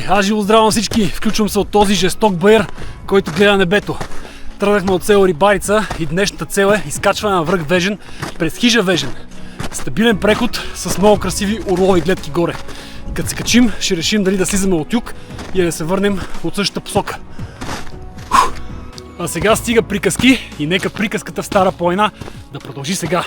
Аз живо здраво на всички! Включвам се от този жесток баер, който гледа небето. Тръгнахме от село Рибарица и днешната цел е изкачване на връх Вежен през хижа Вежен. Стабилен преход с много красиви орлови гледки горе. Като се качим, ще решим дали да слизаме от юг или да се върнем от същата посока. А сега стига приказки и нека приказката в Стара планина да продължи сега.